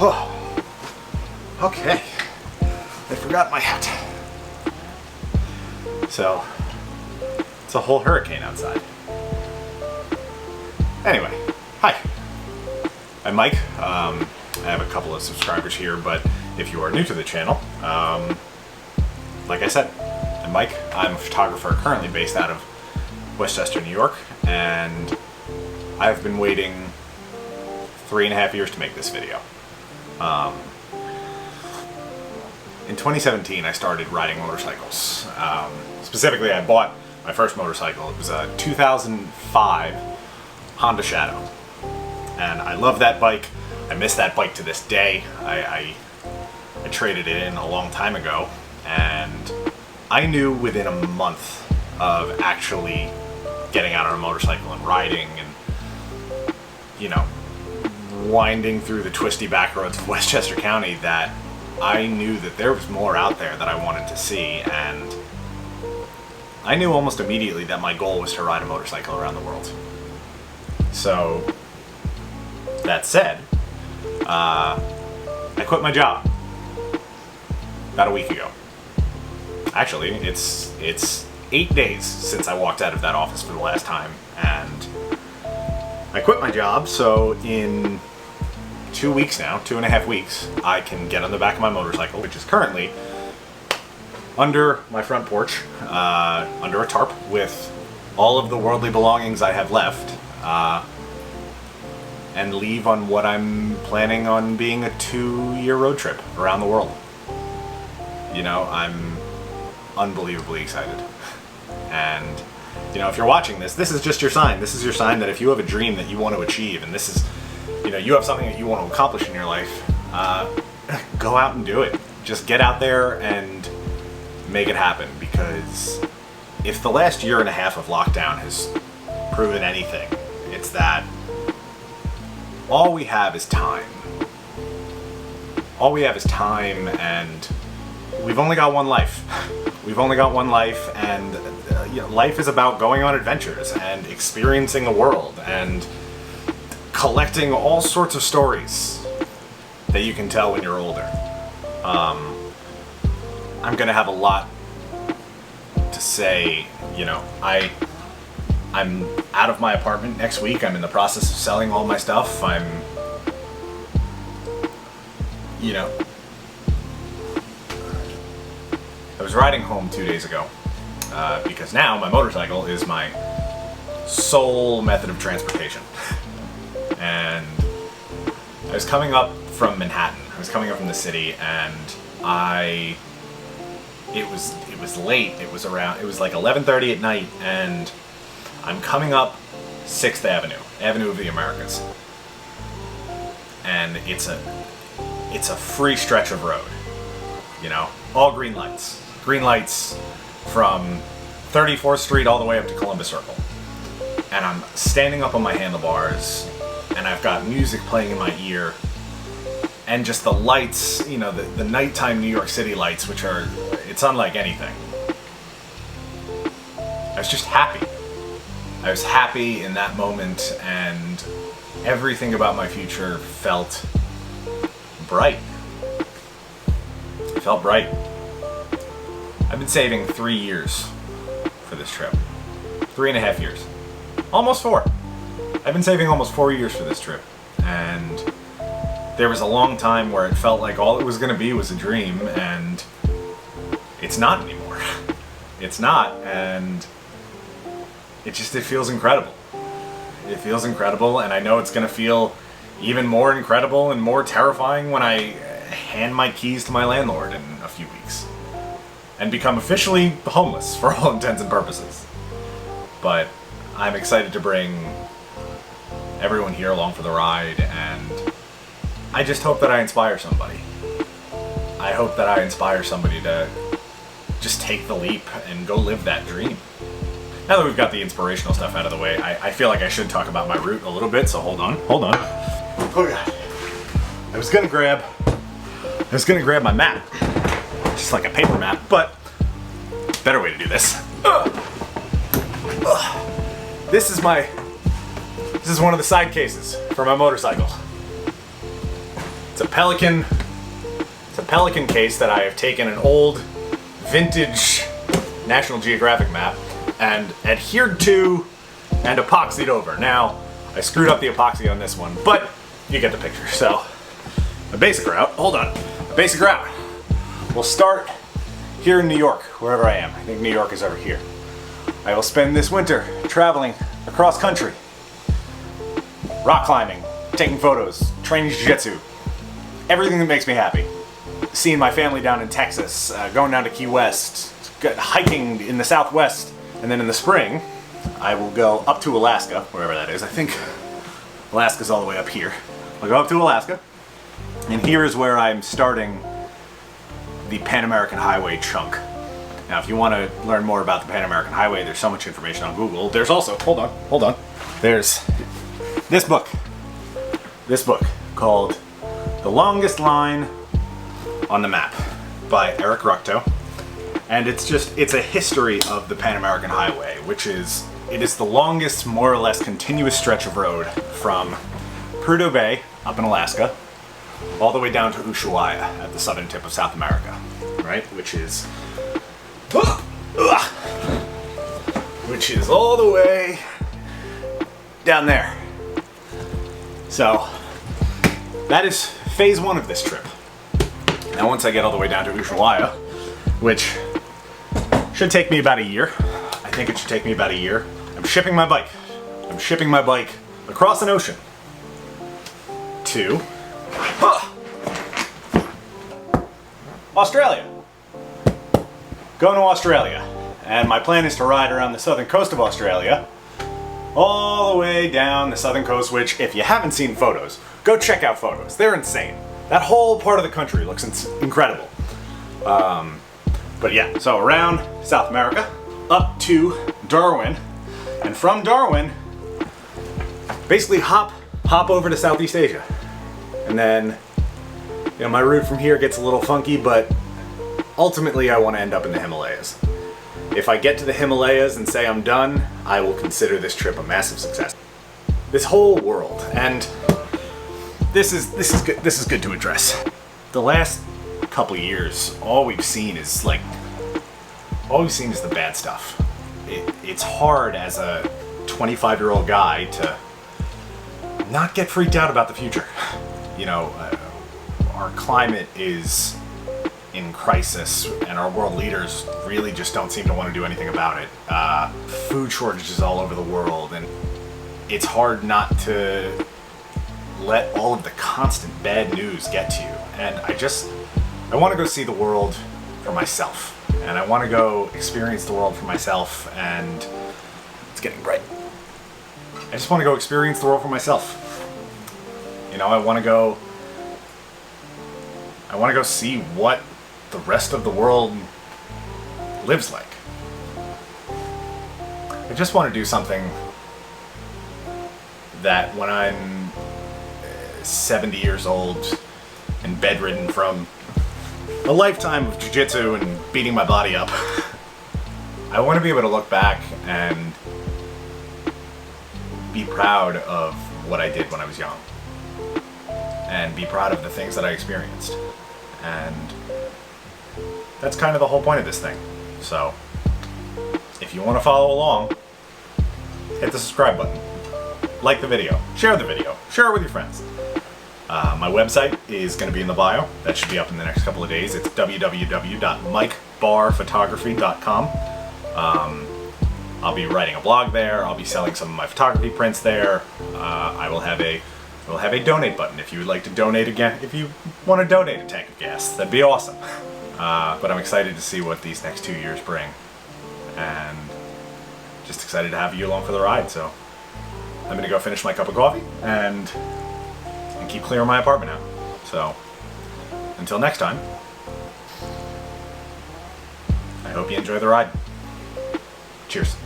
Oh, okay. I forgot my hat. So, it's a whole hurricane outside. Anyway, hi. I'm Mike. I have a couple of subscribers here, but if you are new to the channel, like I said, I'm Mike. I'm a photographer currently based out of Westchester, New York, and I've been waiting 3.5 years to make this video. In 2017, I started riding motorcycles. Specifically, I bought my first motorcycle. It was a 2005 Honda Shadow. And I love that bike. I miss that bike to this day. I traded it in a long time ago. And I knew within a month of actually getting out on a motorcycle and riding and, you know, winding through the twisty back roads of Westchester County that I knew that there was more out there that I wanted to see, and I knew almost immediately that my goal was to ride a motorcycle around the world. So, that said, I quit my job about a week ago. Actually, it's 8 days since I walked out of that office for the last time, and I quit my job, so in 2 weeks now, 2.5 weeks, I can get on the back of my motorcycle, which is currently under my front porch, under a tarp with all of the worldly belongings I have left, and leave on what I'm planning on being a 2-year road trip around the world. You know, I'm unbelievably excited. And, you know, if you're watching this, this is just your sign. This is your sign that if you have a dream that you want to achieve, and this is, you know, you have something that you want to accomplish in your life, go out and do it. Just get out there and make it happen, because if the last 1.5 years of lockdown has proven anything, it's that all we have is time. All we have is time, and we've only got one life. We've only got one life, and you know, life is about going on adventures and experiencing the world and collecting all sorts of stories that you can tell when you're older. I'm gonna have a lot to say. You know, I'm out of my apartment next week. I'm in the process of selling all my stuff. You know, I was riding home 2 days ago because now my motorcycle is my sole method of transportation. And I was coming up from Manhattan. I was coming up from the city, and it was late. It was like 11:30 at night, and I'm coming up 6th Avenue, Avenue of the Americas. And it's a free stretch of road. You know, all green lights. Green lights from 34th Street all the way up to Columbus Circle. And I'm standing up on my handlebars, and I've got music playing in my ear, and just the lights, you know, the nighttime New York City lights, which are, it's unlike anything. I was just happy. I was happy in that moment, and everything about my future felt bright. It felt bright. I've been saving 3 years for this trip. 3.5 years. Almost 4. I've been saving almost 4 years for this trip. And there was a long time where it felt like all it was going to be was a dream, and it's not anymore. It's not, and it feels incredible. It feels incredible, and I know it's going to feel even more incredible and more terrifying when I hand my keys to my landlord in a few weeks and become officially homeless for all intents and purposes. But I'm excited to bring everyone here along for the ride, and I just hope that I inspire somebody. I hope that I inspire somebody to just take the leap and go live that dream. Now that we've got the inspirational stuff out of the way, I feel like I should talk about my route a little bit, so hold on. Oh god. I was gonna grab my map. Just like a paper map, but better way to do this. This is one of the side cases for my motorcycle. It's a Pelican. It's a Pelican case that I have taken an old, vintage National Geographic map and adhered to and epoxied over. Now, I screwed up the epoxy on this one, but you get the picture. So, a basic route, hold on, a basic route. We'll start here in New York, wherever I am. I think New York is over here. I will spend this winter traveling across country, rock climbing, taking photos, training jiu-jitsu, everything that makes me happy. Seeing my family down in Texas, going down to Key West, hiking in the Southwest, and then in the spring, I will go up to Alaska, wherever that is. I think Alaska's all the way up here. I'll go up to Alaska, and here is where I'm starting the Pan American Highway chunk. Now, if you want to learn more about the Pan American Highway, there's so much information on Google. There's also, hold on. There's this book called The Longest Line on the Map by Eric Ructo. And it's a history of the Pan American Highway, it is the longest, more or less continuous stretch of road from Prudhoe Bay up in Alaska all the way down to Ushuaia at the southern tip of South America, right? Which is all the way down there. So that is phase one of this trip. Now once I get all the way down to Ushuaia, which should take me about a year, I think it should take me about a year, I'm shipping my bike across an ocean to Australia. Going to Australia. And my plan is to ride around the southern coast of Australia all the way down the southern coast, which, if you haven't seen photos, go check out photos. They're insane. That whole part of the country looks incredible. But yeah, so around South America, up to Darwin, and from Darwin, basically hop over to Southeast Asia. And then, my route from here gets a little funky, but ultimately I want to end up in the Himalayas. If I get to the Himalayas and say I'm done, I will consider this trip a massive success. This whole world, and this is good to address. The last couple years, all we've seen is the bad stuff. It's hard as a 25-year-old guy to not get freaked out about the future. Our climate is in crisis, and our world leaders really just don't seem to want to do anything about it. Food shortages all over the world, and it's hard not to let all of the constant bad news get to you. And I want to go see the world for myself. And I want to go experience the world for myself, and it's getting bright. I just want to go experience the world for myself. I want to go see what the rest of the world lives like. I just want to do something that when I'm 70 years old and bedridden from a lifetime of jiu-jitsu and beating my body up, I want to be able to look back and be proud of what I did when I was young, and be proud of the things that I experienced. And that's kind of the whole point of this thing. So if you want to follow along, hit the subscribe button, like the video, share it with your friends. My website is going to be in the bio. That should be up in the next couple of days. It's www.mikebarphotography.com. I'll be writing a blog there. I'll be selling some of my photography prints there. I will have a donate button if you would like to donate again. If you want to donate a tank of gas, that'd be awesome. But I'm excited to see what these next 2 years bring, and just excited to have you along for the ride. So I'm gonna go finish my cup of coffee and keep clearing my apartment out. So until next time, I hope you enjoy the ride. Cheers.